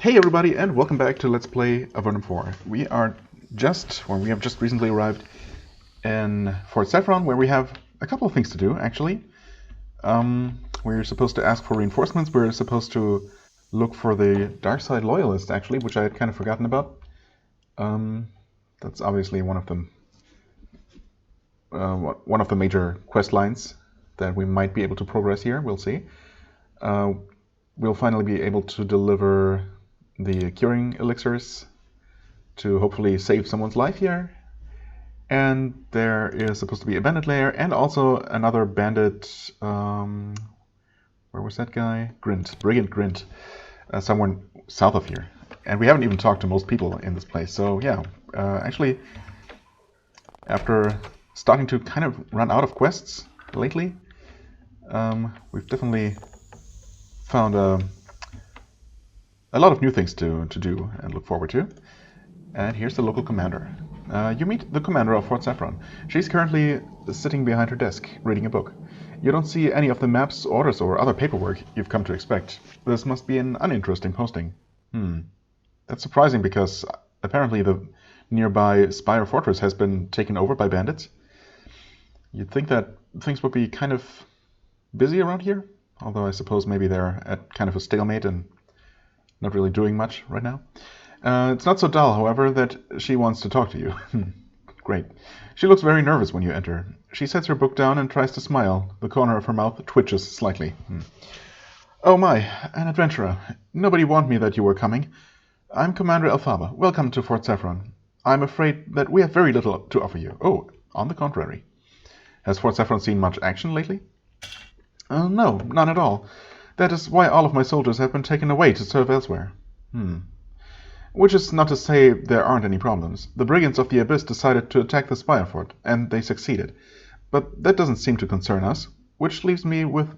Hey everybody, and welcome back to Let's Play Avernum 4. We have just recently arrived in Fort Saffron, where we have a couple of things to do, actually. We're supposed to ask for reinforcements, we're supposed to look for the Darkside Loyalists, actually, which I had kind of forgotten about. That's obviously one of the major quest lines that we might be able to progress here, we'll see. We'll finally be able to deliver the curing elixirs to hopefully save someone's life here. And there is supposed to be a bandit lair and also another bandit, where was that guy? Brigand Grint, somewhere south of here. And we haven't even talked to most people in this place, so yeah. Actually, after starting to kind of run out of quests lately, we've definitely found a lot of new things to do and look forward to. And here's the local commander. You meet the commander of Fort Saffron. She's currently sitting behind her desk, reading a book. You don't see any of the maps, orders, or other paperwork you've come to expect. This must be an uninteresting posting. That's surprising because apparently the nearby Spire Fortress has been taken over by bandits. You'd think that things would be kind of busy around here, although I suppose maybe they're at kind of a stalemate and not really doing much right now. It's not so dull, however, that she wants to talk to you. Great. She looks very nervous when you enter. She sets her book down and tries to smile. The corner of her mouth twitches slightly. Oh my, an adventurer. Nobody warned me that you were coming. I'm Commander Elphaba. Welcome to Fort Saffron. I'm afraid that we have very little to offer you. Oh, on the contrary. Has Fort Saffron seen much action lately? No, none at all. That is why all of my soldiers have been taken away to serve elsewhere. Which is not to say there aren't any problems. The brigands of the Abyss decided to attack the Spire Fort, and they succeeded. But that doesn't seem to concern us, which leaves me with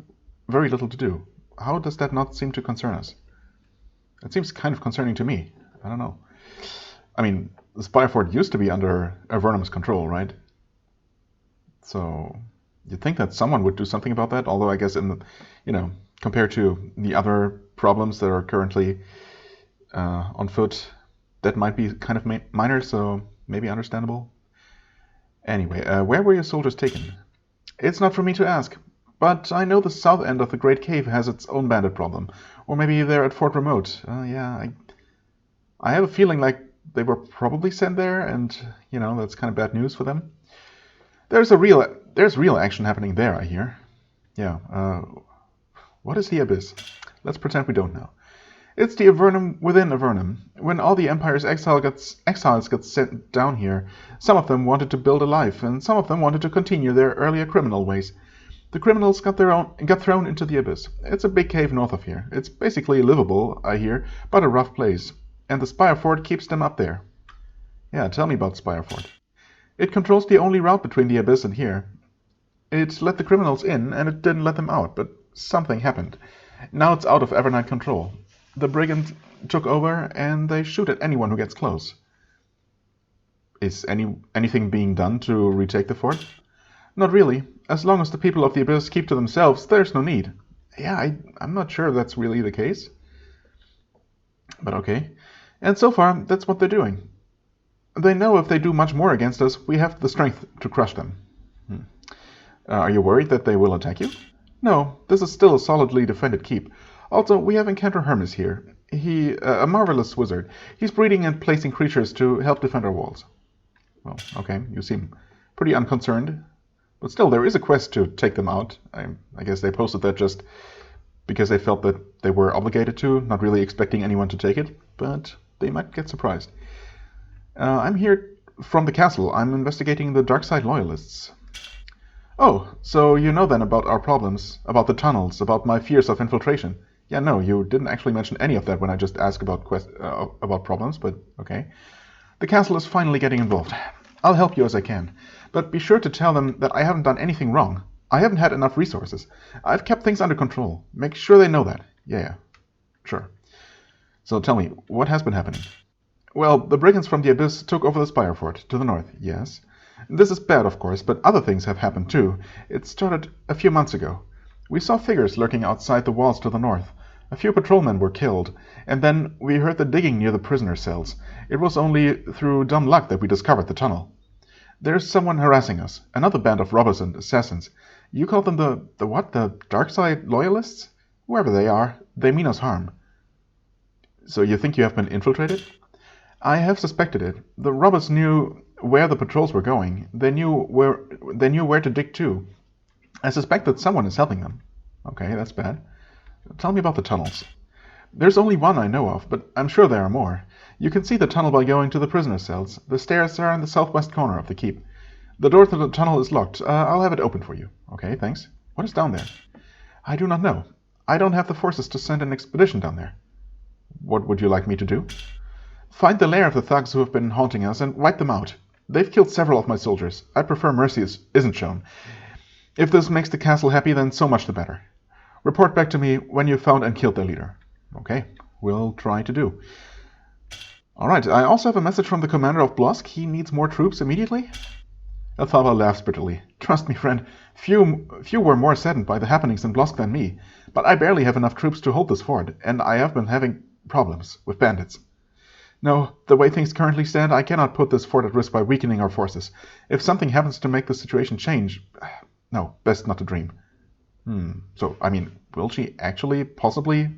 very little to do. How does that not seem to concern us? It seems kind of concerning to me. I don't know. I mean, the Spire Fort used to be under Avernum's control, right? So you'd think that someone would do something about that, although I guess compared to the other problems that are currently on foot, that might be kind of minor, so maybe understandable. Anyway, where were your soldiers taken? It's not for me to ask, but I know the south end of the Great Cave has its own bandit problem. Or maybe they're at Fort Remote. I have a feeling like they were probably sent there, and, that's kind of bad news for them. There's real action happening there, I hear. Yeah, what is the Abyss? Let's pretend we don't know. It's the Avernum within Avernum. When all the Empire's exiles got sent down here, some of them wanted to build a life, and some of them wanted to continue their earlier criminal ways. The criminals got thrown into the Abyss. It's a big cave north of here. It's basically livable, I hear, but a rough place. And the Spire Fort keeps them up there. Yeah, tell me about Spire Fort. It controls the only route between the Abyss and here. It let the criminals in, and it didn't let them out, but something happened. Now it's out of Avernite control. The brigands took over, and they shoot at anyone who gets close. Is anything being done to retake the fort? Not really. As long as the people of the Abyss keep to themselves, there's no need. Yeah, I'm not sure that's really the case. But okay. And so far, that's what they're doing. They know if they do much more against us, we have the strength to crush them. Are you worried that they will attack you? No, this is still a solidly defended keep. Also, we have Encounter Hermes here. A marvelous wizard. He's breeding and placing creatures to help defend our walls. Well, okay, you seem pretty unconcerned. But still, there is a quest to take them out. I guess they posted that just because they felt that they were obligated to, not really expecting anyone to take it, but they might get surprised. I'm here from the castle. I'm investigating the Darkside Loyalists. Oh, so you know then about our problems, about the tunnels, about my fears of infiltration. Yeah, no, you didn't actually mention any of that when I just asked about problems, but okay. The castle is finally getting involved. I'll help you as I can, but be sure to tell them that I haven't done anything wrong. I haven't had enough resources. I've kept things under control. Make sure they know that. Yeah, sure. So tell me, what has been happening? Well, the brigands from the Abyss took over the Spire Fort, to the north, yes. This is bad, of course, but other things have happened, too. It started a few months ago. We saw figures lurking outside the walls to the north. A few patrolmen were killed, and then we heard the digging near the prisoner cells. It was only through dumb luck that we discovered the tunnel. There's someone harassing us, another band of robbers and assassins. You call them the what? The Darkside Loyalists? Whoever they are, they mean us harm. So you think you have been infiltrated? I have suspected it. The robbers knew where the patrols were going. They knew where to dig to. I suspect that someone is helping them. Okay, that's bad. Tell me about the tunnels. There's only one I know of, but I'm sure there are more. You can see the tunnel by going to the prisoner cells. The stairs are in the southwest corner of the keep. The door to the tunnel is locked. I'll have it open for you. Okay, thanks. What is down there? I do not know. I don't have the forces to send an expedition down there. What would you like me to do? Find the lair of the thugs who have been haunting us and wipe them out. They've killed several of my soldiers. I prefer mercy isn't shown. If this makes the castle happy, then so much the better. Report back to me when you've found and killed their leader. Okay, we'll try to do. Alright, I also have a message from the commander of Blosk. He needs more troops immediately. Elthava laughs bitterly. Trust me, friend, few were more saddened by the happenings in Blosk than me, but I barely have enough troops to hold this fort, and I have been having problems with bandits. No, the way things currently stand, I cannot put this fort at risk by weakening our forces. If something happens to make the situation change... No, best not to dream. So, I mean, will she actually possibly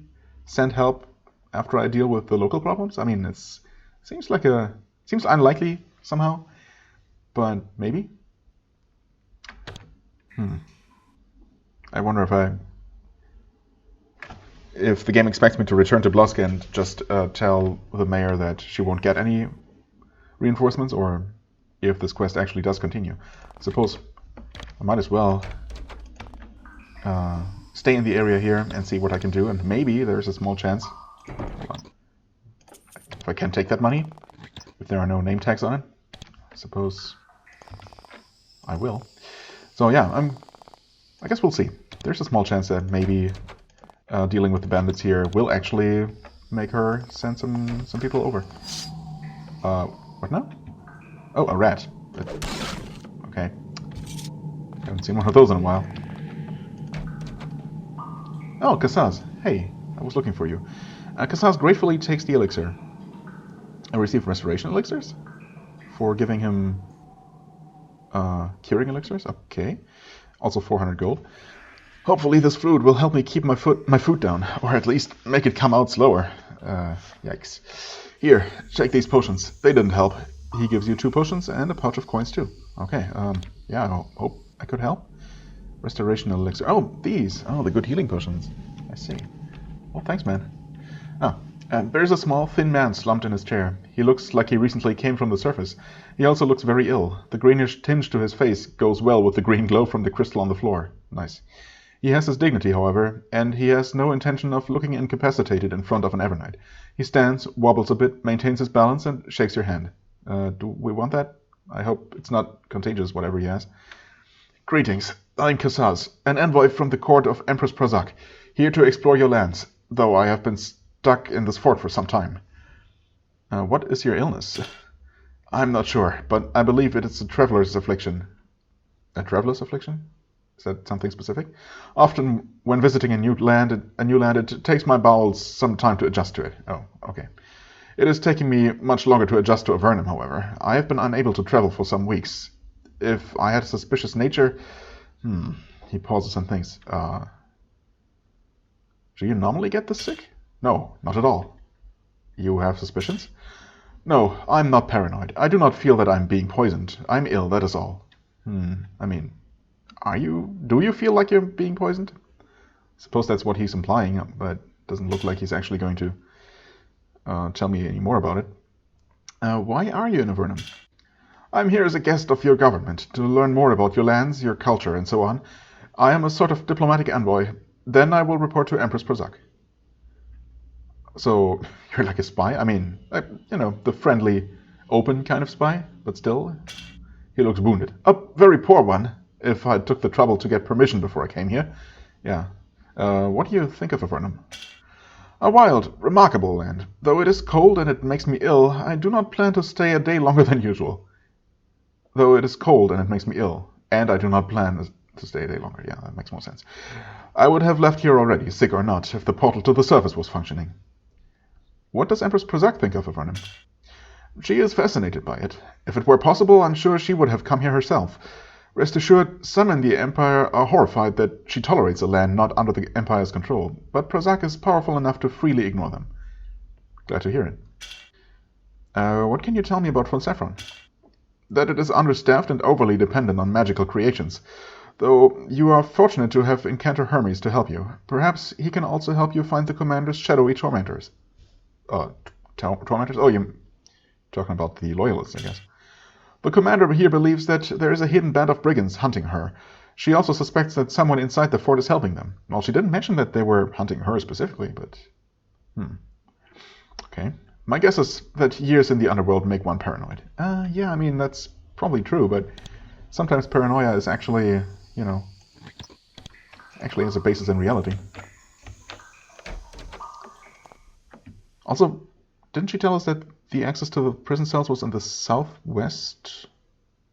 send help after I deal with the local problems? I mean, seems unlikely somehow, but maybe. I wonder if the game expects me to return to Blosk and just tell the mayor that she won't get any reinforcements, or if this quest actually does continue. I suppose I might as well stay in the area here and see what I can do, and maybe there's a small chance. Hold on. If I can take that money, if there are no name tags on it, I suppose I will. So yeah, I guess we'll see. There's a small chance that maybe dealing with the bandits here will actually make her send some people over. What now? Oh, a rat. Okay. Haven't seen one of those in a while. Oh, Kassaz. Hey, I was looking for you. Kassaz gratefully takes the elixir. I received restoration elixirs for giving him curing elixirs. Okay. Also 400 gold. Hopefully this food will help me keep my food down, or at least make it come out slower. Yikes. Here, take these potions. They didn't help. He gives you 2 potions and a pouch of coins too. Okay, yeah, I hope I could help. Restoration elixir. Oh, these. Oh, the good healing potions. I see. Well, thanks, man. And there's a small, thin man slumped in his chair. He looks like he recently came from the surface. He also looks very ill. The greenish tinge to his face goes well with the green glow from the crystal on the floor. Nice. He has his dignity, however, and he has no intention of looking incapacitated in front of an Avernite. He stands, wobbles a bit, maintains his balance, and shakes your hand. Do we want that? I hope it's not contagious, whatever he has. Greetings. I'm Kassaz, an envoy from the court of Empress Prazak, here to explore your lands, though I have been stuck in this fort for some time. What is your illness? I'm not sure, but I believe it is a traveler's affliction. A traveler's affliction? Is that something specific? Often, when visiting a new land, it takes my bowels some time to adjust to it. Oh, okay. It is taking me much longer to adjust to Avernum, however. I have been unable to travel for some weeks. If I had a suspicious nature... He pauses and thinks. Do you normally get this sick? No, not at all. You have suspicions? No, I'm not paranoid. I do not feel that I'm being poisoned. I'm ill, that is all. I mean, do you feel like you're being poisoned? Suppose that's what he's implying, but doesn't look like he's actually going to tell me any more about it. Why are you in Avernum? I'm here as a guest of your government, to learn more about your lands, your culture, and so on. I am a sort of diplomatic envoy. Then I will report to Empress Prazak. So, you're like a spy? I mean, the friendly, open kind of spy, but still. He looks wounded. A very poor one, if I took the trouble to get permission before I came here. Yeah. What do you think of Avernum? A wild, remarkable land. Though it is cold and it makes me ill, I do not plan to stay a day longer than usual. Though it is cold and it makes me ill, and I do not plan to stay a day longer. Yeah, that makes more sense. I would have left here already, sick or not, if the portal to the surface was functioning. What does Empress Prozak think of Avernum? She is fascinated by it. If it were possible, I'm sure she would have come here herself. Rest assured, some in the Empire are horrified that she tolerates a land not under the Empire's control, but Prozak is powerful enough to freely ignore them. Glad to hear it. What can you tell me about Saffron? That it is understaffed and overly dependent on magical creations. Though you are fortunate to have Incantor Hermes to help you. Perhaps he can also help you find the Commander's shadowy tormentors. Tormentors? Oh, you're talking about the Loyalists, I guess. The Commander here believes that there is a hidden band of brigands hunting her. She also suspects that someone inside the fort is helping them. Well, she didn't mention that they were hunting her specifically, but... Okay. My guess is that years in the underworld make one paranoid. Yeah, I mean, that's probably true, but sometimes paranoia is actually, actually has a basis in reality. Also, didn't she tell us that the access to the prison cells was in the southwest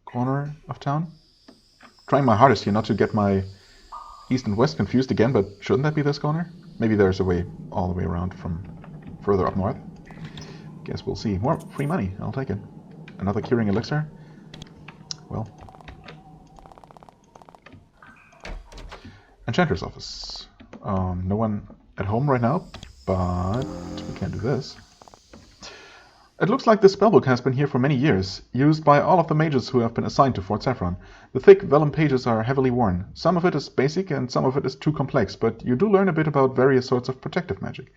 corner of town? Trying my hardest here not to get my east and west confused again, but shouldn't that be this corner? Maybe there's a way all the way around from further up north. Guess we'll see. More free money. I'll take it. Another curing elixir. Well. Enchanter's office. No one at home right now, but we can do this. It looks like this spellbook has been here for many years, used by all of the mages who have been assigned to Fort Saffron. The thick vellum pages are heavily worn. Some of it is basic and some of it is too complex, but you do learn a bit about various sorts of protective magic.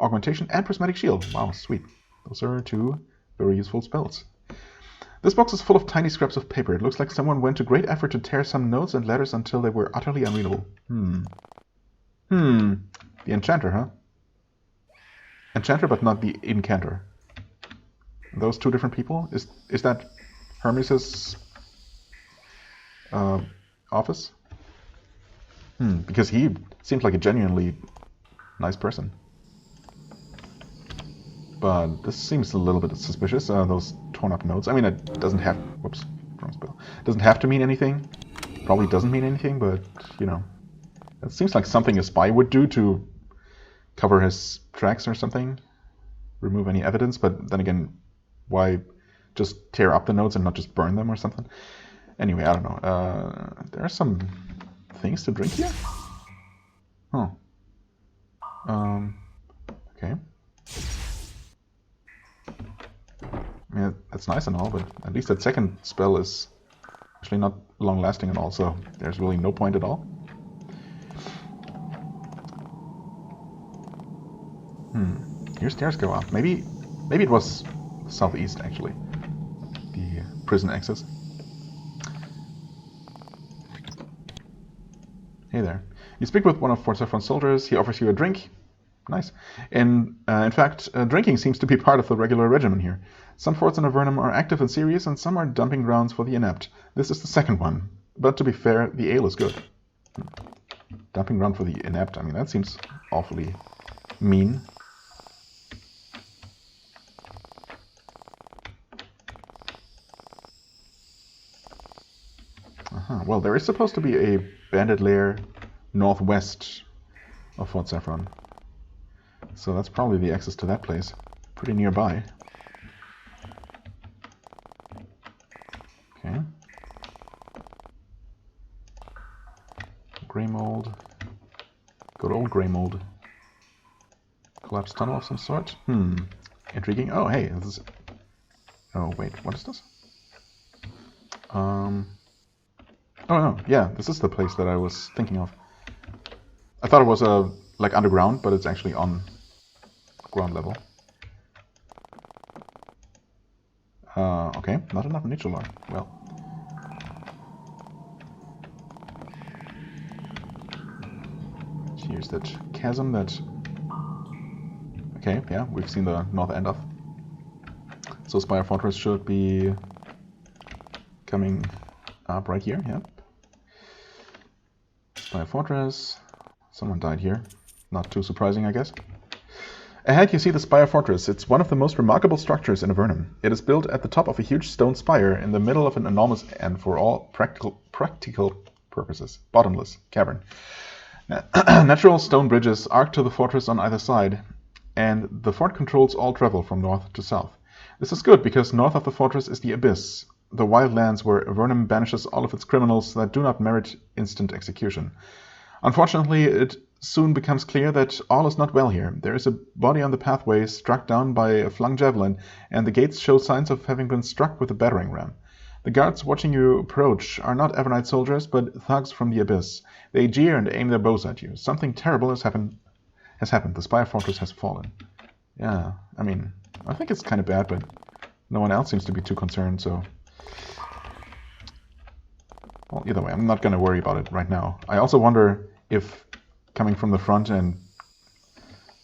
Augmentation and Prismatic Shield. Wow, sweet. Those are two very useful spells. This box is full of tiny scraps of paper. It looks like someone went to great effort to tear some notes and letters until they were utterly unreadable. The Enchanter, huh? Enchanter, but not the Incantor. Those two different people? Is that Hermes' office? Because he seems like a genuinely nice person. But this seems a little bit suspicious, those torn up notes. I mean, it doesn't have... Whoops, wrong spell. It doesn't have to mean anything. Probably doesn't mean anything, but, it seems like something a spy would do to cover his tracks or something. Remove any evidence, but then again, why just tear up the notes and not just burn them or something? Anyway, I don't know. There are some things to drink here? Huh. Okay. Yeah, that's nice and all, but at least that second spell is actually not long-lasting at all, so there's really no point at all. Here stairs go up. Maybe it was southeast, actually. The prison exit. Hey there. You speak with one of Fort Saffron's soldiers. He offers you a drink. Nice. In fact, drinking seems to be part of the regular regimen here. Some forts in Avernum are active and serious, and some are dumping grounds for the inept. This is the second one. But to be fair, the ale is good. Dumping ground for the inept, I mean, that seems awfully mean. Well, there is supposed to be a bandit lair northwest of Fort Saffron. So that's probably the access to that place. Pretty nearby. Okay. Grey mold. Good old grey mold. Collapsed tunnel of some sort. Intriguing. Oh, hey, this is... Oh, wait, what is this? Oh no, yeah, this is the place that I was thinking of. I thought it was like underground, but it's actually on ground level. Okay, not enough nature lore. Well. Here's that chasm that... Okay, yeah, we've seen the north end of. So Spire Fortress should be coming up right here, yeah. Spire Fortress. Someone died here. Not too surprising, I guess. Ahead you see the Spire Fortress. It's one of the most remarkable structures in Avernum. It is built at the top of a huge stone spire in the middle of an enormous and for all practical purposes. Bottomless cavern. Natural stone bridges arc to the fortress on either side, and the fort controls all travel from north to south. This is good because north of the fortress is the Abyss, the wild lands where Avernum banishes all of its criminals that do not merit instant execution. Unfortunately, it soon becomes clear that all is not well here. There is a body on the pathway struck down by a flung javelin, and the gates show signs of having been struck with a battering ram. The guards watching you approach are not Avernite soldiers, but thugs from the Abyss. They jeer and aim their bows at you. Something terrible has happened. The Spire Fortress has fallen. Yeah, I mean, I think it's kind of bad, but no one else seems to be too concerned, so... Well, either way, I'm not going to worry about it right now. I also wonder if coming from the front and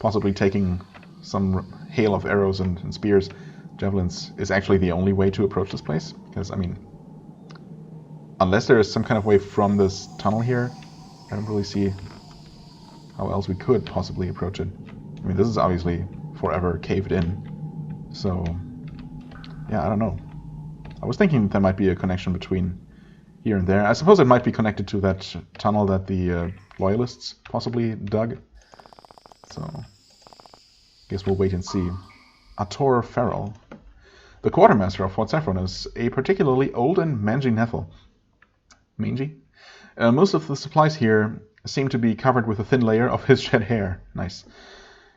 possibly taking some hail of arrows and spears, javelins, is actually the only way to approach this place. Because, I mean, unless there is some kind of way from this tunnel here, I don't really see how else we could possibly approach it. I mean, this is obviously forever caved in. So, yeah, I don't know. I was thinking there might be a connection between here and there. I suppose it might be connected to that tunnel that the Loyalists possibly dug. So, I guess we'll wait and see. Ator Farrell. The quartermaster of Fort Saffron is a particularly old and mangy Nephil. Mangy? Most of the supplies here seem to be covered with a thin layer of his shed hair. Nice.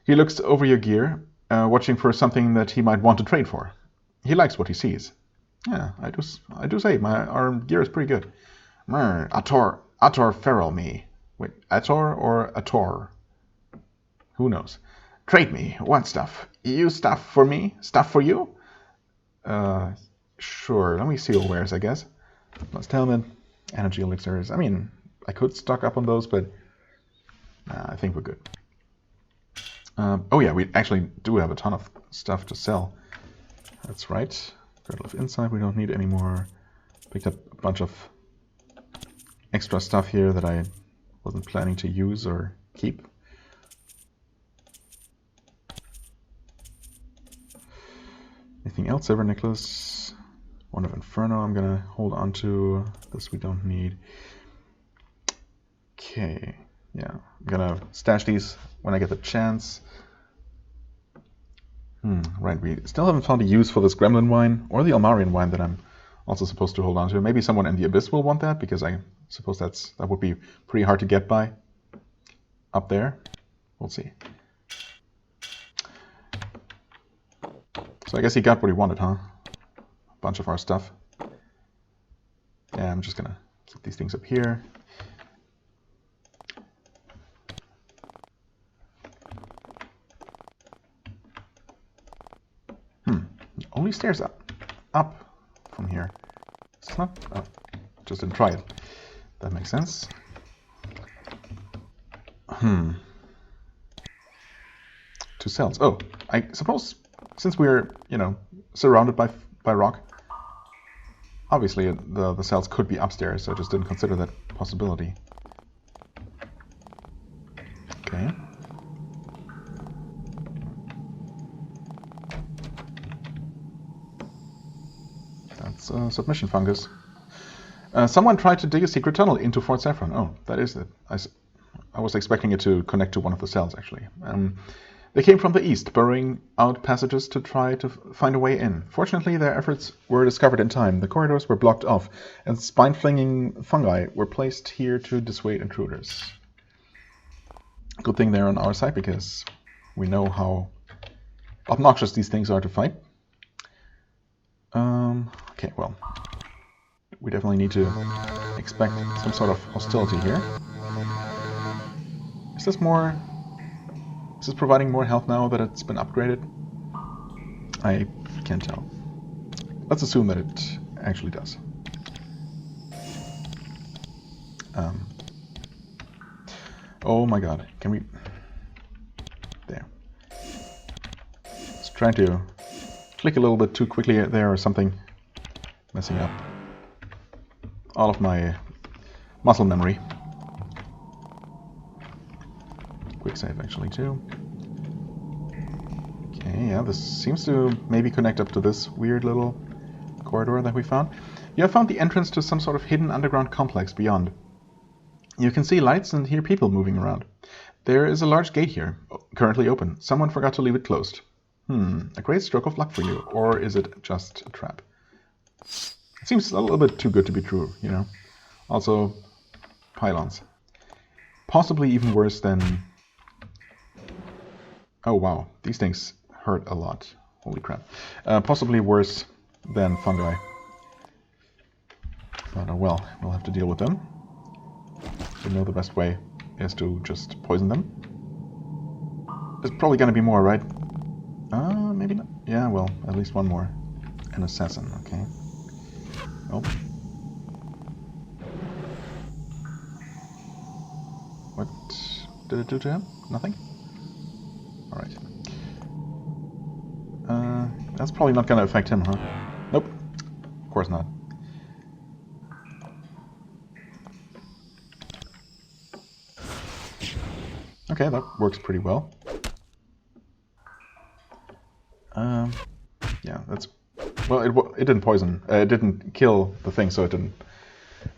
He looks over your gear, watching for something that he might want to trade for. He likes what he sees. Yeah, I do say, our gear is pretty good. Ator Farrell me. Wait, Ator or Ator? Who knows? Trade me. What stuff? You stuff for me? Stuff for you? Sure. Let me see your wares, I guess. Lost helmet, energy elixirs. I mean, I could stock up on those, but I think we're good. Oh yeah, we actually do have a ton of stuff to sell. That's right. Girdle of Insight, we don't need anymore. Picked up a bunch of extra stuff here that I wasn't planning to use or keep. Anything else? Silver Necklace. One of Inferno I'm gonna hold on to. This we don't need. Okay, yeah. I'm gonna stash these when I get the chance. Right, we still haven't found a use for this Gremlin wine or the Almarian wine that I'm also supposed to hold on to. Maybe someone in the Abyss will want that, because I suppose that would be pretty hard to get by up there. We'll see. So I guess he got what he wanted, huh? A bunch of our stuff. Yeah, I'm just gonna keep these things up here. Only stairs up from here. It's not up. Just didn't try it. That makes sense. Two cells. Oh, I suppose since we're, surrounded by rock, obviously the cells could be upstairs, so I just didn't consider that possibility. Okay. That's submission fungus. Someone tried to dig a secret tunnel into Fort Saffron. Oh, that is it. I was expecting it to connect to one of the cells, actually. They came from the east, burrowing out passages to try to find a way in. Fortunately, their efforts were discovered in time. The corridors were blocked off, and spine-flinging fungi were placed here to dissuade intruders. Good thing they're on our side, because we know how obnoxious these things are to fight. Okay, well, we definitely need to expect some sort of hostility here. Is this providing more health now that it's been upgraded? I can't tell. Let's assume that it actually does. Oh my god, can we... There. It's trying to click a little bit too quickly there or something. Messing up all of my muscle memory. Quick save actually too. Okay, yeah, this seems to maybe connect up to this weird little corridor that we found. You have found the entrance to some sort of hidden underground complex beyond. You can see lights and hear people moving around. There is a large gate here, currently open. Someone forgot to leave it closed. A great stroke of luck for you. Or is it just a trap? It seems a little bit too good to be true, you know. Also, pylons. Possibly even worse than... Oh wow, these things hurt a lot. Holy crap. Possibly worse than fungi. But well, we'll have to deal with them. We know the best way is to just poison them. There's probably gonna be more, right? Maybe not. Yeah, well, at least one more. An assassin, okay. Oh. What did it do to him? Nothing? Alright. That's probably not gonna affect him, huh? Nope. Of course not. Okay, that works pretty well. Yeah, that's... Well, it didn't poison. It didn't kill the thing, so it didn't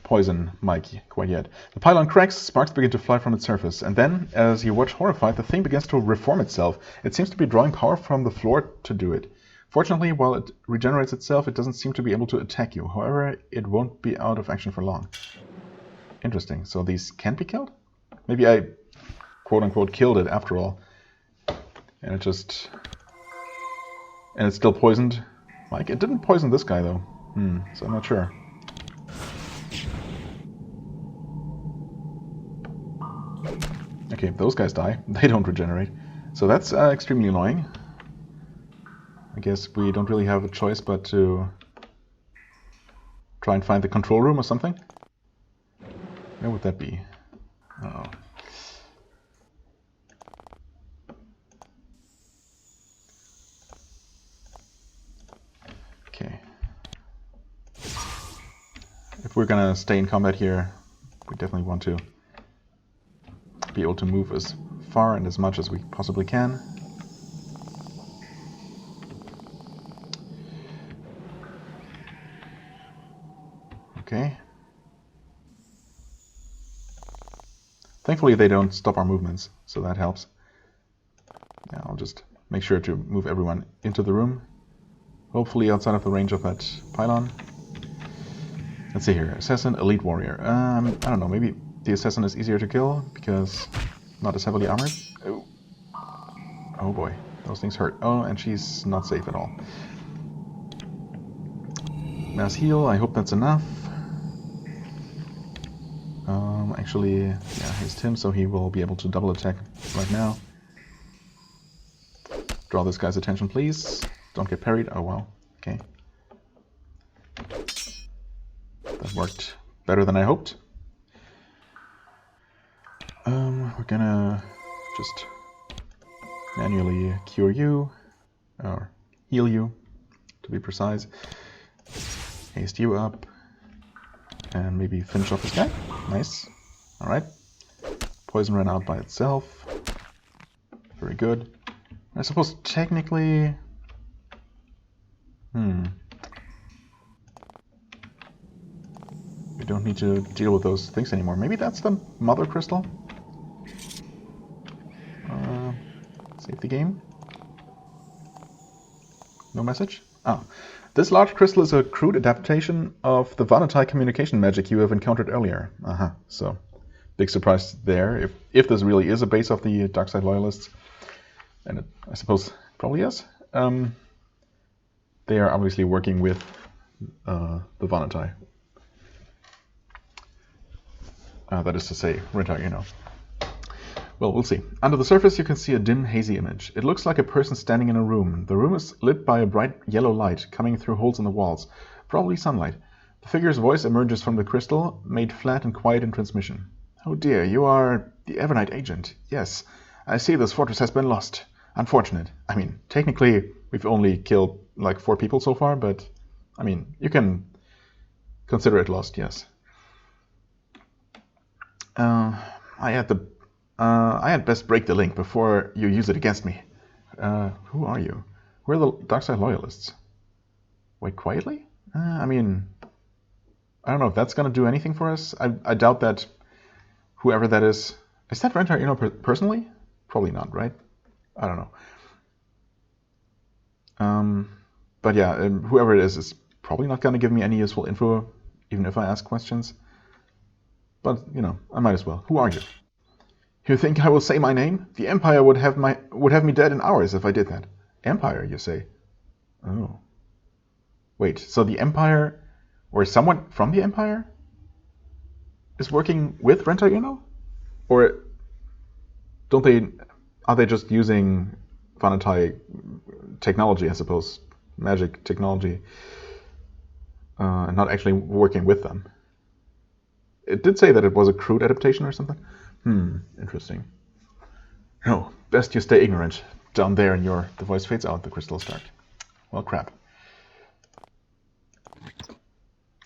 poison Mike quite yet. The pylon cracks, sparks begin to fly from its surface, and then, as you watch horrified, the thing begins to reform itself. It seems to be drawing power from the floor to do it. Fortunately, while it regenerates itself, it doesn't seem to be able to attack you. However, it won't be out of action for long. Interesting. So these can't be killed? Maybe I, quote-unquote, killed it after all. And it just... And it's still poisoned Mike. It didn't poison this guy, though. So I'm not sure. Okay, those guys die. They don't regenerate. So that's extremely annoying. I guess we don't really have a choice but to try and find the control room or something. Where would that be? Uh-oh. Okay. If we're gonna stay in combat here, we definitely want to be able to move as far and as much as we possibly can. Okay. Thankfully they don't stop our movements, so that helps. Yeah, I'll just make sure to move everyone into the room. Hopefully outside of the range of that pylon. Let's see here. Assassin, elite warrior. I don't know, maybe the assassin is easier to kill because not as heavily armored. Oh. Oh boy, those things hurt. Oh, and she's not safe at all. Mass heal, I hope that's enough. Actually, yeah, haste him so he will be able to double attack right now. Draw this guy's attention, please. Don't get parried. Oh well. Okay. That worked better than I hoped. We're gonna just manually cure you, or heal you, to be precise. Haste you up, and maybe finish off this guy. Nice. Alright. Poison ran out by itself. Very good. I suppose technically... We don't need to deal with those things anymore. Maybe that's the mother crystal? Save the game. No message? Oh. This large crystal is a crude adaptation of the Avernites communication magic you have encountered earlier. So, big surprise there. If this really is a base of the Darkside Loyalists, and it, I suppose, probably is, they are obviously working with the Avernites. That is to say, Rintar, you know. Well, we'll see. Under the surface, you can see a dim, hazy image. It looks like a person standing in a room. The room is lit by a bright yellow light coming through holes in the walls, probably sunlight. The figure's voice emerges from the crystal, made flat and quiet in transmission. Oh dear, you are the Avernite agent. Yes, I see this fortress has been lost. Unfortunate. I mean, technically, we've only killed like 4 people so far, but, I mean, you can consider it lost, yes. I had best break the link before you use it against me. Who are you? We're the Darkside Loyalists. Wait, quietly? I mean, I don't know if that's going to do anything for us. I doubt that whoever that is that Rentar, you know, personally? Probably not, right? I don't know. But yeah, whoever it is probably not going to give me any useful info, even if I ask questions. But, you know, I might as well. Who are you? You think I will say my name? The Empire would have me dead in hours if I did that. Empire, you say? Oh. Wait, so the Empire, or someone from the Empire, is working with Rentar, you know? Or are they just using Vanatai technology, I suppose, magic technology, and not actually working with them? It did say that it was a crude adaptation or something. Interesting. No, best you stay ignorant. Down there the voice fades out, the crystal is dark. Well, crap.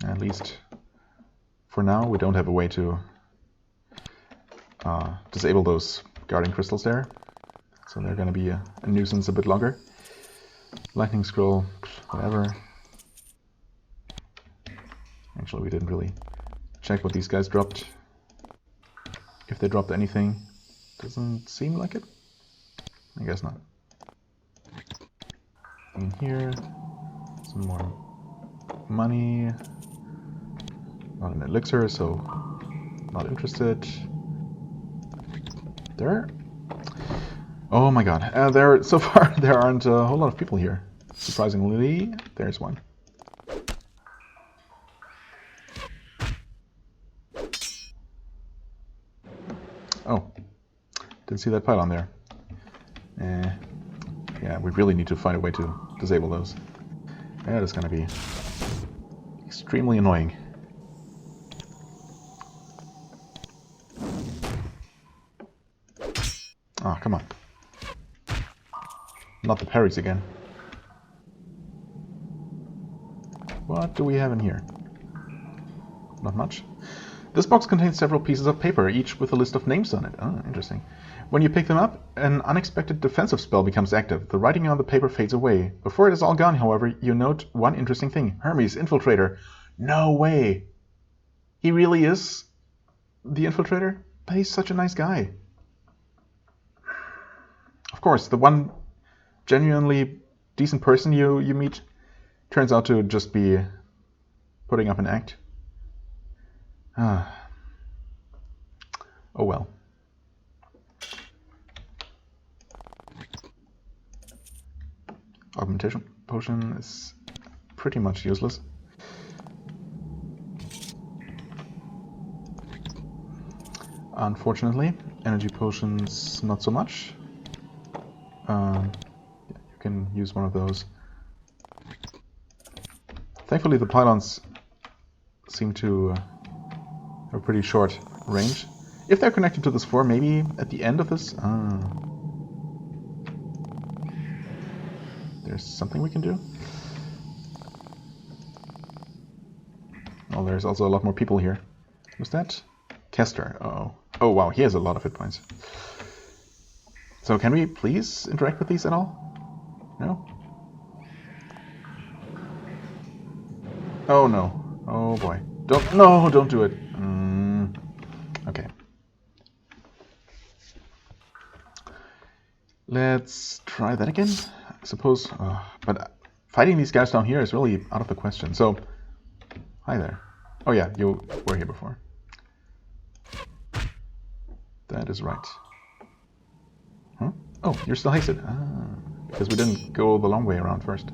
At least, for now, we don't have a way to disable those guarding crystals there. So they're going to be a nuisance a bit longer. Lightning scroll, whatever. Actually, we didn't really check what these guys dropped. If they dropped anything. Doesn't seem like it. I guess not. In here, some more money. Not an elixir, so not interested. There. Oh my god. So far there aren't a whole lot of people here. Surprisingly, there's one. Oh, didn't see that pylon there. Yeah, we really need to find a way to disable those. That is going to be extremely annoying. Ah, come on. Not the parries again. What do we have in here? Not much. This box contains several pieces of paper, each with a list of names on it. Oh, interesting. When you pick them up, an unexpected defensive spell becomes active. The writing on the paper fades away. Before it is all gone, however, you note one interesting thing. Hermes, Infiltrator. No way! He really is the Infiltrator? But he's such a nice guy. Of course, the one genuinely decent person you meet turns out to just be putting up an act. Oh well. Augmentation potion is pretty much useless. Unfortunately, energy potions not so much. Yeah, you can use one of those. Thankfully the pylons seem to have a pretty short range. If they're connected to this floor, maybe at the end of this... there's something we can do. Oh, there's also a lot more people here. Who's that? Kester. Uh-oh. Oh, wow, he has a lot of hit points. So can we please interact with these at all? No? Oh, no. Oh, boy. Don't do it. Okay. Let's try that again, I suppose. But fighting these guys down here is really out of the question. So, hi there. Oh yeah, you were here before. That is right. Huh? Oh, you're still hasted. Because we didn't go the long way around first.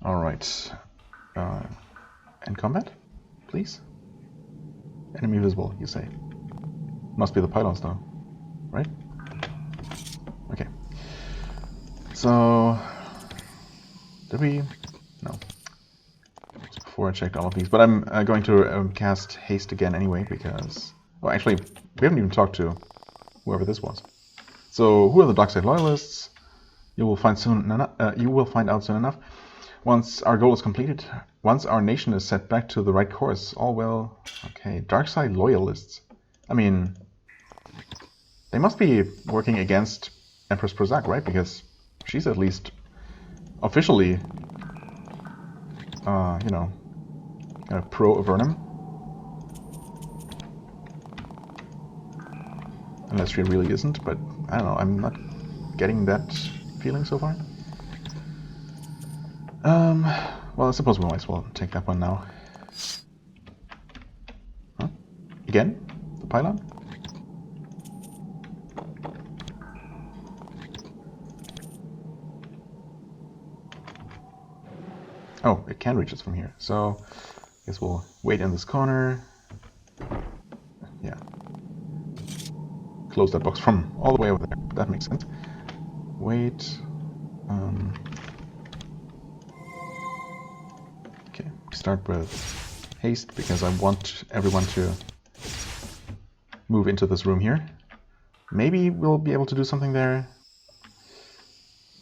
Alright. End combat, please? Enemy visible, you say. Must be the pylons though, right? Okay. So... did we... no. That was before I checked all of these, but I'm going to cast haste again anyway, because... well, actually, we haven't even talked to whoever this was. So, who are the Darkside Loyalists? You will find out soon enough. Once our goal is completed, once our nation is set back to the right course, all well... okay, Darkside Loyalists. I mean... they must be working against Empress Prozac, right? Because she's at least officially, you know, kind of pro-Avernum. Unless she really isn't, but I don't know, I'm not getting that feeling so far. Well, I suppose we might as well take that one now. Huh? Again? The pylon? Oh, it can reach us from here, so I guess we'll wait in this corner. Yeah. Close that box from all the way over there. That makes sense. Wait. Okay, start with haste because I want everyone to move into this room here. Maybe we'll be able to do something there.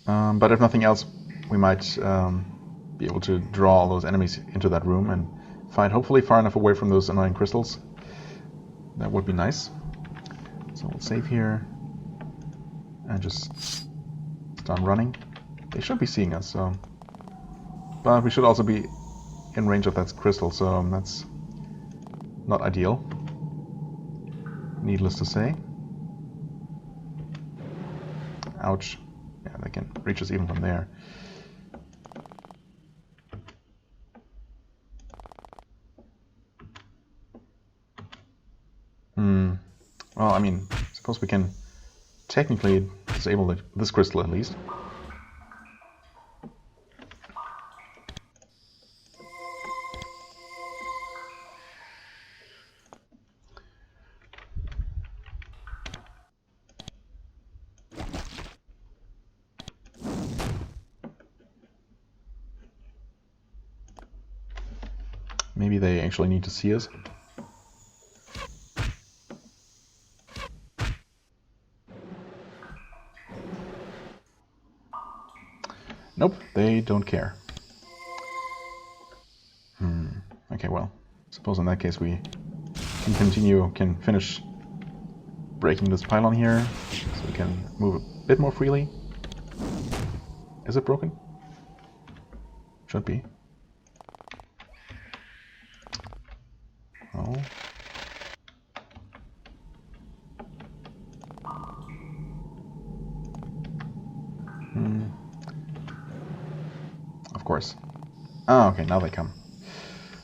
But if nothing else, we might be able to draw all those enemies into that room and fight hopefully far enough away from those annoying crystals. That would be nice. So we'll save here and just start running. They should be seeing us, so... But we should also be in range of that crystal, so that's not ideal. Needless to say. Ouch. Yeah, they can reach us even from there. Well, I mean, I suppose we can technically disable this crystal at least. Maybe they actually need to see us. Nope, they don't care. Okay, well, suppose in that case we can finish breaking this pylon here, so we can move a bit more freely. Is it broken? Should be. Oh. Of course. Ah, okay, now they come.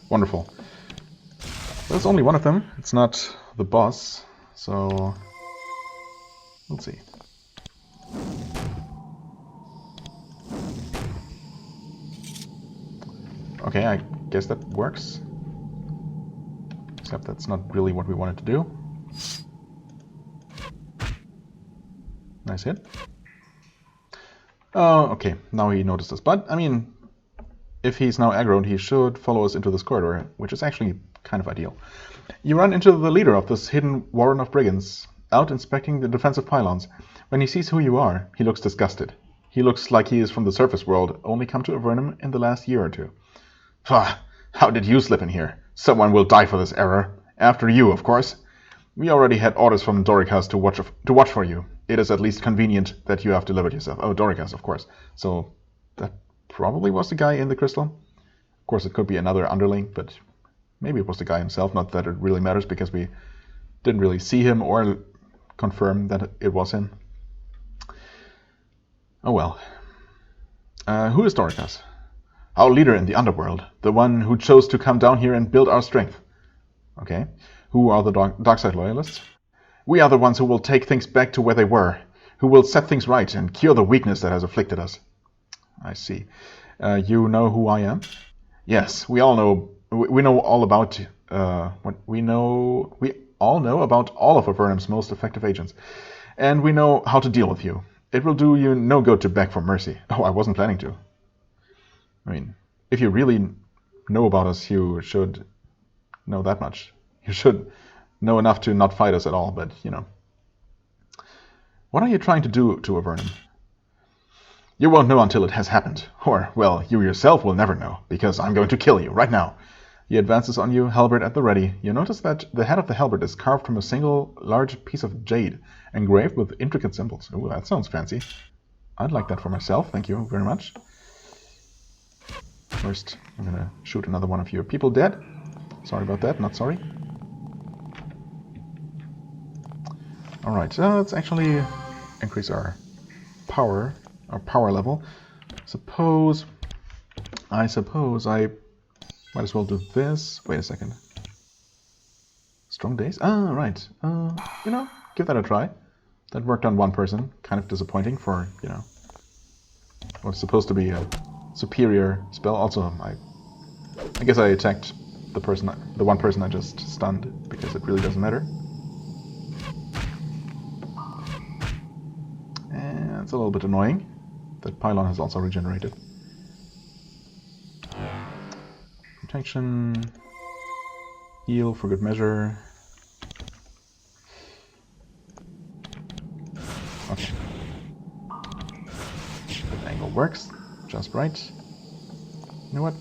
Wonderful. There's only one of them. It's not the boss, so we'll see. Okay, I guess that works. Except that's not really what we wanted to do. Nice hit. Oh, okay, now he noticed us. But, I mean, if he's now aggroed, he should follow us into this corridor, which is actually kind of ideal. You run into the leader of this hidden warren of brigands, out inspecting the defensive pylons. When he sees who you are, he looks disgusted. He looks like he is from the surface world, only come to Avernum in the last year or two. Pah! How did you slip in here? Someone will die for this error. After you, of course. We already had orders from Dorikas to watch for you. It is at least convenient that you have delivered yourself. Oh, Dorikas, of course. So that probably was the guy in the crystal. Of course, it could be another underling, but maybe it was the guy himself. Not that it really matters, because we didn't really see him or confirm that it was him. Oh well. Who is Dorikas? Our leader in the underworld. The one who chose to come down here and build our strength. Okay. Who are the Darkside Loyalists? We are the ones who will take things back to where they were, who will set things right and cure the weakness that has afflicted us. I see. You know who I am? Yes, we all know. We know all about. We all know about all of Avernum's most effective agents, and we know how to deal with you. It will do you no good to beg for mercy. Oh, I wasn't planning to. I mean, if you really know about us, you should know that much. You should know enough to not fight us at all, but, you know. What are you trying to do to Avernum? You won't know until it has happened. Or, well, you yourself will never know, because I'm going to kill you, right now. He advances on you, halberd at the ready. You notice that the head of the halberd is carved from a single large piece of jade, engraved with intricate symbols. Ooh, that sounds fancy. I'd like that for myself, thank you very much. First, I'm gonna shoot another one of your people dead. Sorry about that, not sorry. Alright, let's actually increase our power level. I suppose I might as well do this. Wait a second. Strong days? Ah, right. You know, give that a try. That worked on one person. Kind of disappointing for, you know, what's supposed to be a superior spell. Also, I guess I attacked the one person I just stunned, because it really doesn't matter. And it's a little bit annoying. That pylon has also regenerated. Protection. Heal for good measure. Okay. That angle works just right. You know what?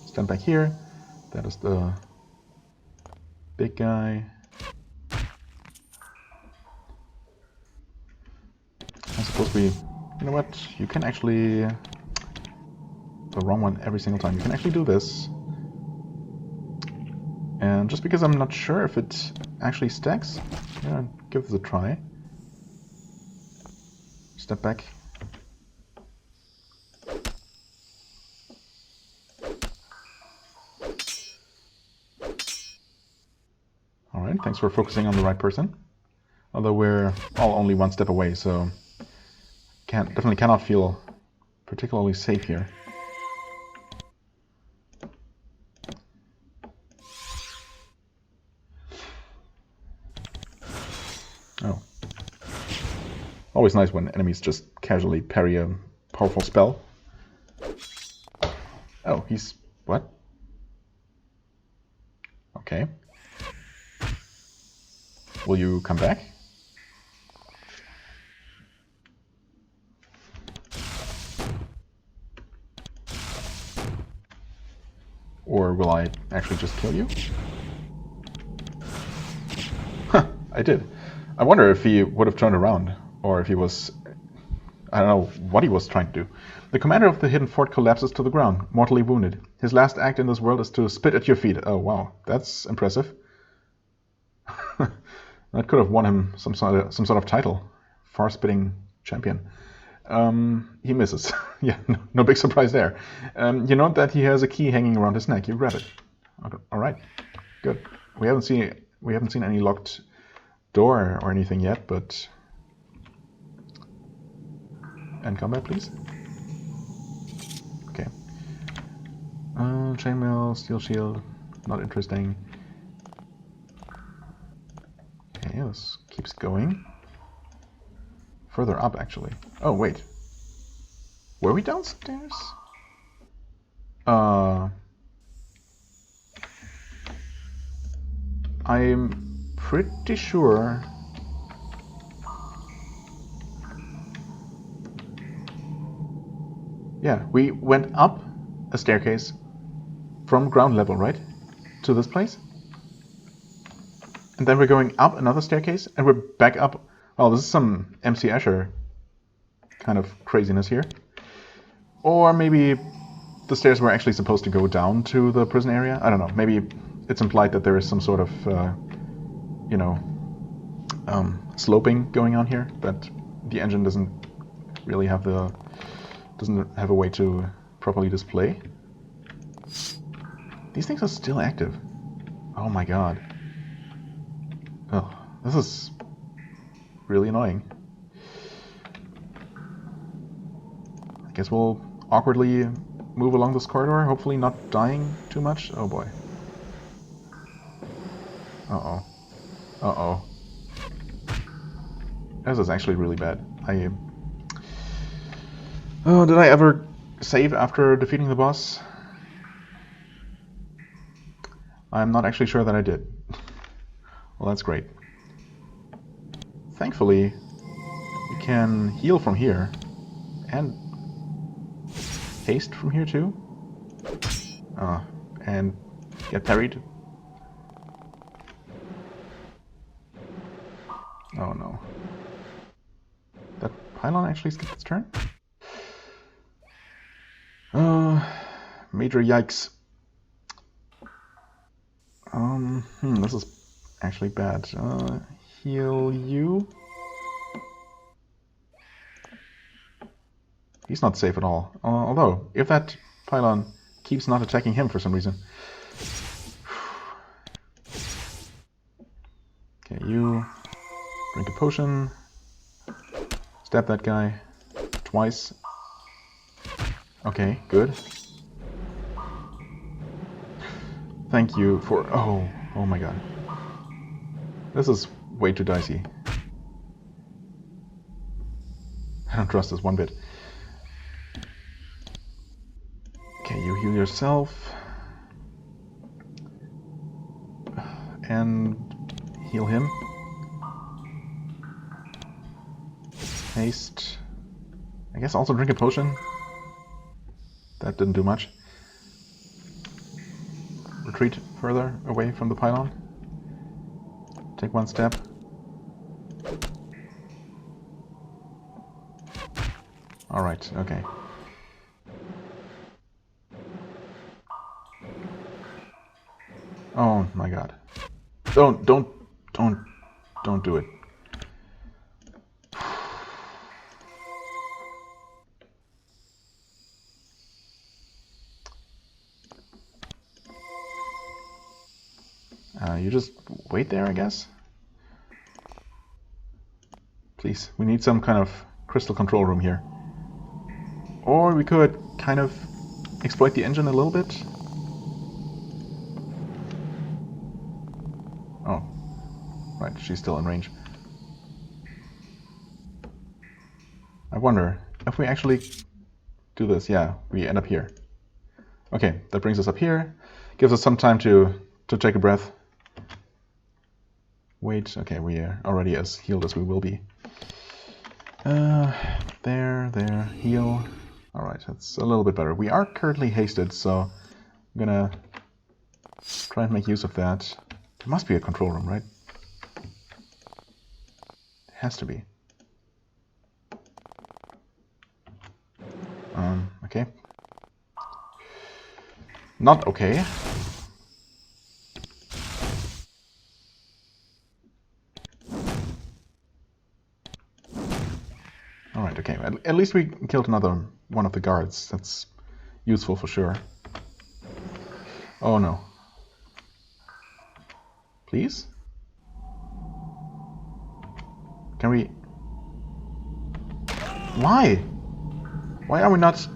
Stand back here. That is the big guy. I suppose you know what? You can actually, the wrong one every single time. You can actually do this. And just because I'm not sure if it actually stacks, I'm gonna give this a try. Step back. Alright, thanks for focusing on the right person. Although we're all only one step away, so definitely cannot feel particularly safe here. Oh. Always nice when enemies just casually parry a powerful spell. Oh, he's... what? Okay. Will you come back? Or will I actually just kill you? Huh, I did. I wonder if he would have turned around, or if he was... I don't know what he was trying to do. The commander of the hidden fort collapses to the ground, mortally wounded. His last act in this world is to spit at your feet. Oh, wow. That's impressive. That could have won him some sort of title. Far-spitting champion. He misses. Yeah, no big surprise there. You note that he has a key hanging around his neck. You grab it. Okay, all right, good. We haven't seen any locked door or anything yet, but... End combat, please. Okay. Chainmail, steel shield, not interesting. Okay, this keeps going. Further up, actually. Oh, wait. Were we downstairs? I'm pretty sure... Yeah, we went up a staircase from ground level, right? To this place? And then we're going up another staircase, and we're back up. Well, this is some MC Escher kind of craziness here. Or maybe the stairs were actually supposed to go down to the prison area? I don't know. Maybe it's implied that there is some sort of, you know, sloping going on here, but the engine doesn't really have a way to properly display. These things are still active. Oh my god. Oh, this is really annoying. I guess we'll awkwardly move along this corridor, hopefully not dying too much. Oh boy. Uh-oh. Uh-oh. This is actually really bad. Oh, did I ever save after defeating the boss? I'm not actually sure that I did. Well, that's great. Thankfully, we can heal from here. And haste from here too. And get parried. Oh no. That pylon actually skip its turn? Major yikes. This is actually bad. Heal you. He's not safe at all. Although, if that pylon keeps not attacking him for some reason. Okay, you drink a potion. Stab that guy twice. Okay, good. Thank you for... Oh my god. This is way too dicey. I don't trust this one bit. Okay, you heal yourself. And heal him. Haste. I guess also drink a potion. That didn't do much. Retreat further away from the pylon. Take one step. Alright, okay. Oh my god. Don't do it. You just wait there, I guess? Please, we need some kind of crystal control room here. Or we could kind of exploit the engine a little bit. Oh, right, she's still in range. I wonder if we actually do this. Yeah, we end up here. Okay, that brings us up here. Gives us some time to take a breath. Wait, okay, we are already as healed as we will be. There, heal. Alright, that's a little bit better. We are currently hasted, so I'm gonna try and make use of that. There must be a control room, right? It has to be. Okay. Not okay. Alright, okay. At least we killed another one of the guards. That's useful for sure. Oh no. Please? Can we... Why? Why are we not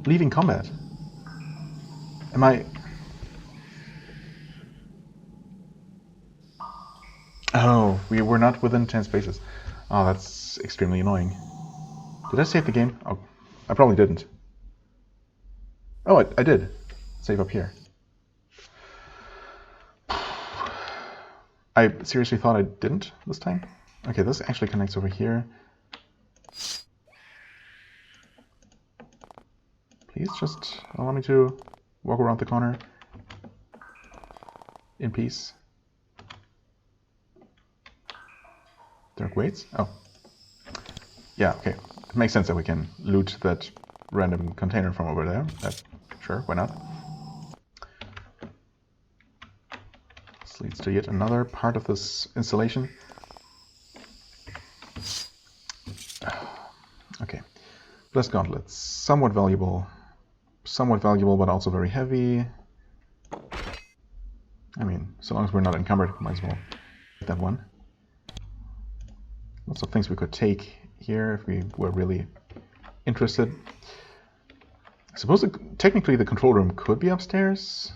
leaving combat? Am I... Oh, we were not within 10 spaces. Oh, that's extremely annoying. Did I save the game? Oh, I probably didn't. Oh, I did. Save up here. I seriously thought I didn't this time. Okay, this actually connects over here. Please just allow me to walk around the corner in peace. Dark weights? Oh. Yeah, okay. It makes sense that we can loot that random container from over there. Sure, why not? This leads to yet another part of this installation. Okay. Blessed gauntlets. Somewhat valuable, but also very heavy. I mean, so long as we're not encumbered, might as well take that one. Lots of things we could take here if we were really interested. I suppose technically the control room could be upstairs,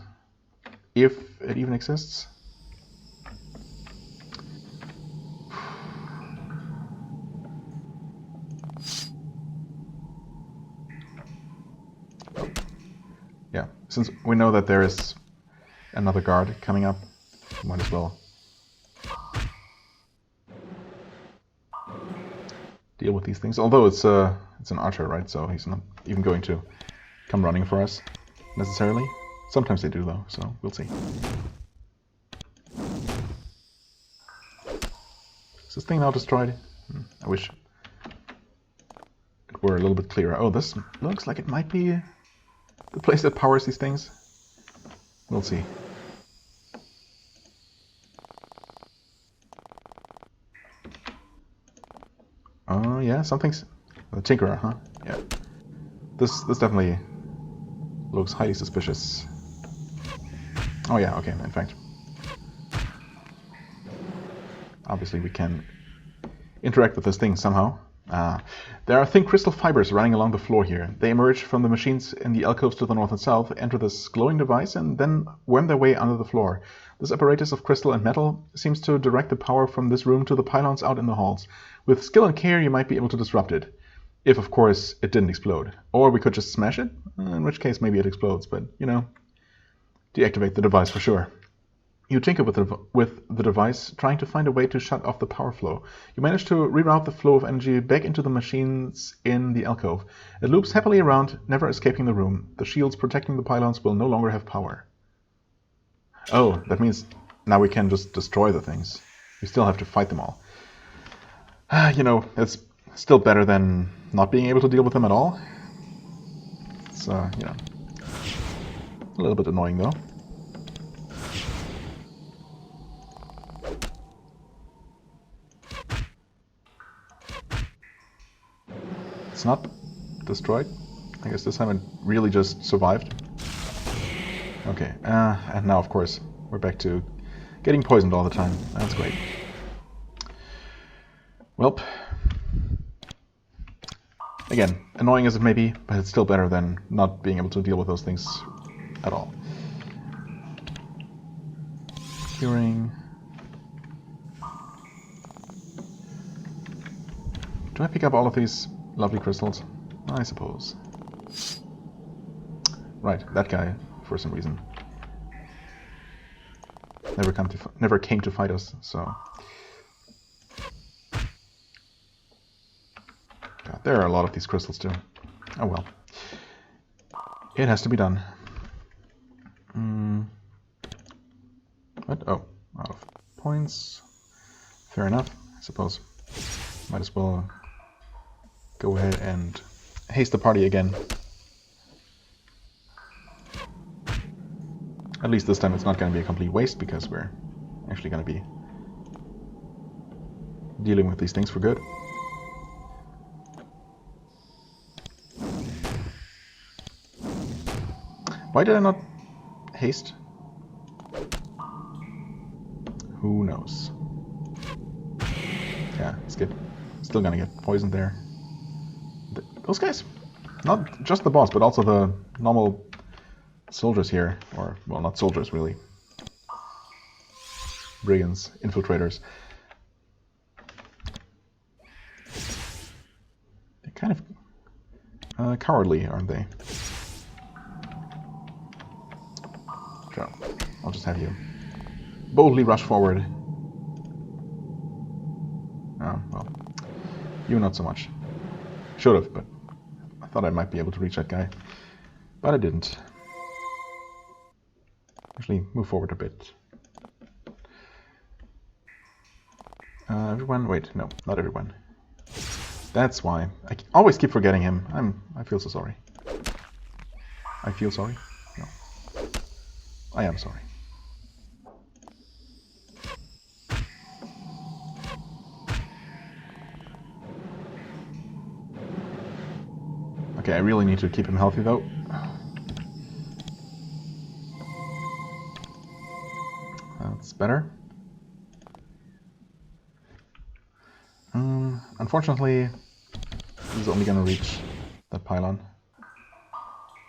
if it even exists. Yeah, since we know that there is another guard coming up, might as well deal with these things. Although it's an archer, right? So he's not even going to come running for us necessarily. Sometimes they do though, so we'll see. Is this thing now destroyed? I wish were a little bit clearer. Oh, this looks like it might be the place that powers these things. We'll see. Oh, yeah, something's... The Tinkerer, huh? Yeah. This definitely looks highly suspicious. Oh, yeah, okay, in fact. Obviously, we can interact with this thing somehow. There are thin crystal fibers running along the floor here. They emerge from the machines in the alcoves to the north and south, enter this glowing device, and then worm their way under the floor. This apparatus of crystal and metal seems to direct the power from this room to the pylons out in the halls. With skill and care, you might be able to disrupt it. If, of course, it didn't explode. Or we could just smash it, in which case maybe it explodes, but, you know, deactivate the device for sure. You tinker with the device, trying to find a way to shut off the power flow. You manage to reroute the flow of energy back into the machines in the alcove. It loops happily around, never escaping the room. The shields protecting the pylons will no longer have power. Oh, that means now we can just destroy the things. We still have to fight them all. You know, it's still better than not being able to deal with them at all. It's, you know, a little bit annoying though. It's not destroyed. I guess this time it really just survived. Okay, and now of course we're back to getting poisoned all the time. That's great. Welp. Again, annoying as it may be, but it's still better than not being able to deal with those things at all. Curing. Do I pick up all of these lovely crystals? I suppose. Right, that guy, for some reason, never came to fight us, so... God, there are a lot of these crystals too. Oh well. It has to be done. What? Oh, out of points. Fair enough, I suppose. Might as well go ahead and haste the party again. At least this time it's not going to be a complete waste, because we're actually going to be dealing with these things for good. Why did I not haste? Who knows? Yeah, still gonna get poisoned there. Those guys, not just the boss, but also the normal soldiers here, or, well, not soldiers really. Brigands, infiltrators. They're kind of cowardly, aren't they? Sure, I'll just have you boldly rush forward. Oh, well, you not so much. Should have, but I thought I might be able to reach that guy. But I didn't. Actually, move forward a bit. Everyone? Wait, no, not everyone. That's why. I always keep forgetting him. I feel so sorry. I feel sorry? No. I am sorry. Okay, I really need to keep him healthy though. That's better. Unfortunately, this is only gonna reach that pylon.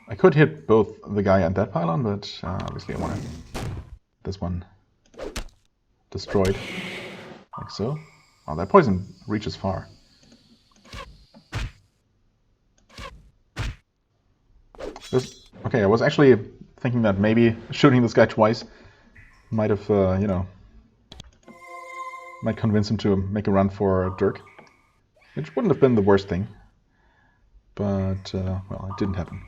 I could hit both the guy and that pylon, but obviously I want this one destroyed, like so. Oh, that poison reaches far. Okay, I was actually thinking that maybe shooting this guy twice might have, you know, might convince him to make a run for Dirk, which wouldn't have been the worst thing, but, well, it didn't happen.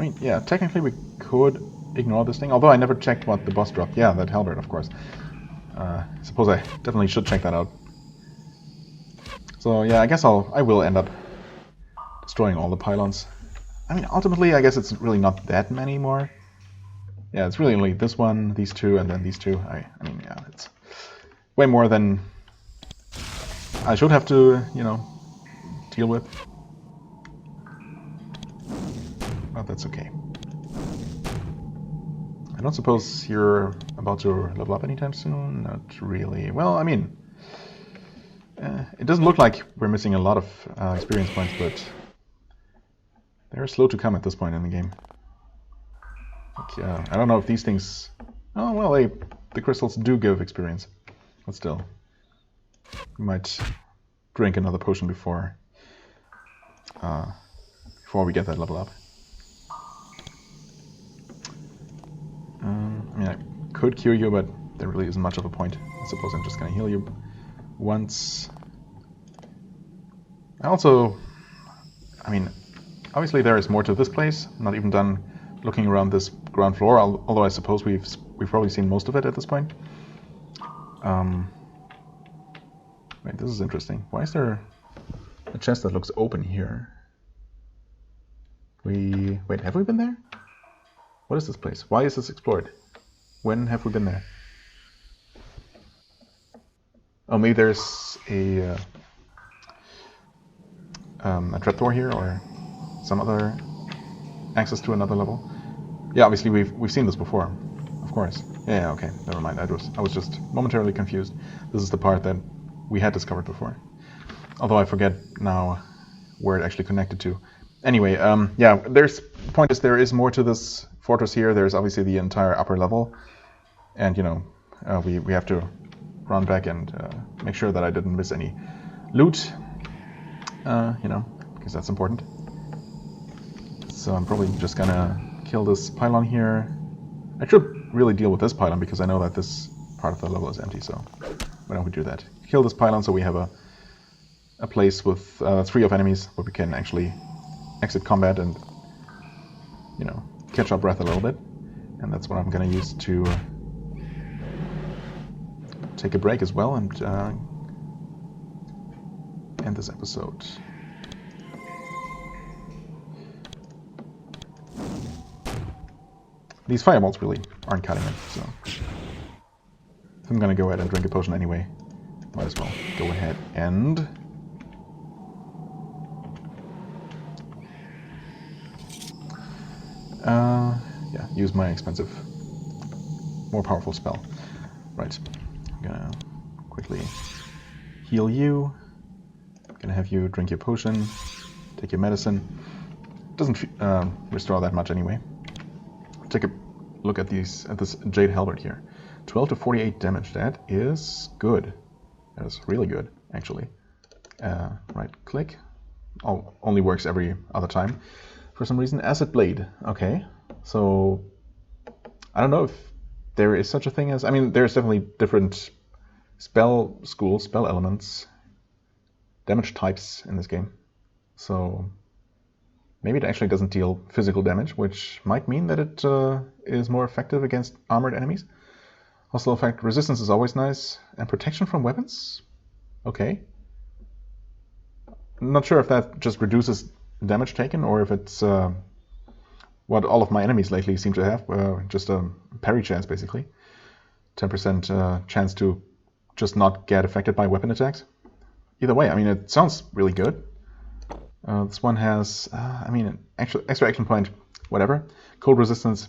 mean, yeah, technically we could ignore this thing, although I never checked what the boss dropped. Yeah, that halberd, of course. Suppose I definitely should check that out. So yeah, I guess I will end up destroying all the pylons. I mean, ultimately, I guess it's really not that many more. Yeah, it's really only this one, these two, and then these two. I mean, yeah, it's way more than I should have to, you know, deal with. But that's okay. I don't suppose you're about to level up anytime soon? Not really. Well, I mean, it doesn't look like we're missing a lot of experience points, but they're slow to come at this point in the game. Like, I don't know if these things... Oh, well, the crystals do give experience. But still, we might drink another potion before we get that level up. I mean, I could cure you, but there really isn't much of a point. I suppose I'm just going to heal you once. I mean, obviously there is more to this place. I'm not even done looking around this ground floor, although I suppose we've probably seen most of it at this point. Wait, this is interesting. Why is there a chest that looks open here? Wait, have we been there? What is this place? Why is this explored? When have we been there? Oh, maybe there's a trapdoor here, or some other access to another level. Yeah, obviously we've seen this before, of course. Yeah, okay, never mind. I was just momentarily confused. This is the part that we had discovered before, although I forget now where it actually connected to. Anyway, yeah, point is there is more to this fortress here. There's obviously the entire upper level, and you know, we have to run back and make sure that I didn't miss any loot. You know, because that's important. So I'm probably just gonna kill this pylon here. I should really deal with this pylon because I know that this part of the level is empty, so why don't we do that? Kill this pylon so we have a place with 3 of enemies where we can actually exit combat and, you know, catch our breath a little bit. And that's what I'm gonna use to take a break as well and end this episode. These fireballs really aren't cutting it, so if I'm gonna go ahead and drink a potion anyway, might as well go ahead and yeah, use my expensive, more powerful spell. Right, I'm gonna quickly heal you. I'm gonna have you drink your potion, take your medicine. Doesn't restore that much anyway. Take a look at this Jade Halberd here. 12 to 48 damage. That is good. That is really good, actually. Right click. Oh, only works every other time for some reason. Acid Blade. Okay, so I don't know if there is such a thing as... I mean, there's definitely different spell elements, damage types in this game. So maybe it actually doesn't deal physical damage, which might mean that it is more effective against armored enemies. Hostile effect resistance is always nice. And protection from weapons? Okay. I'm not sure if that just reduces damage taken, or if it's what all of my enemies lately seem to have, just a parry chance, basically. 10% chance to just not get affected by weapon attacks. Either way, I mean, it sounds really good. This one has, I mean, extra action point, whatever. Cold resistance,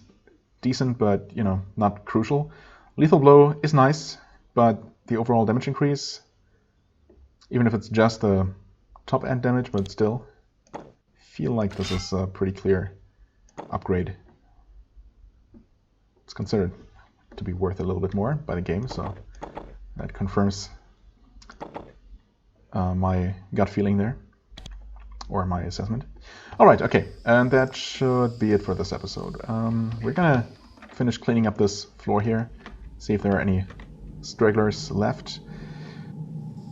decent, but, you know, not crucial. Lethal blow is nice, but the overall damage increase, even if it's just the top end damage, but still, I feel like this is a pretty clear upgrade. It's considered to be worth a little bit more by the game, so that confirms my gut feeling there. Or my assessment. Alright, okay, and that should be it for this episode. We're gonna finish cleaning up this floor here, see if there are any stragglers left,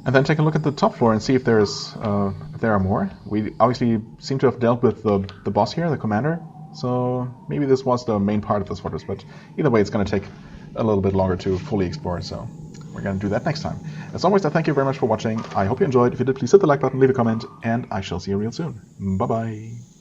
and then take a look at the top floor and see if there are more. We obviously seem to have dealt with the boss here, the commander. So maybe this was the main part of this fortress, but either way, it's going to take a little bit longer to fully explore, so we're going to do that next time. As always, I thank you very much for watching. I hope you enjoyed. If you did, please hit the like button, leave a comment, and I shall see you real soon. Bye-bye.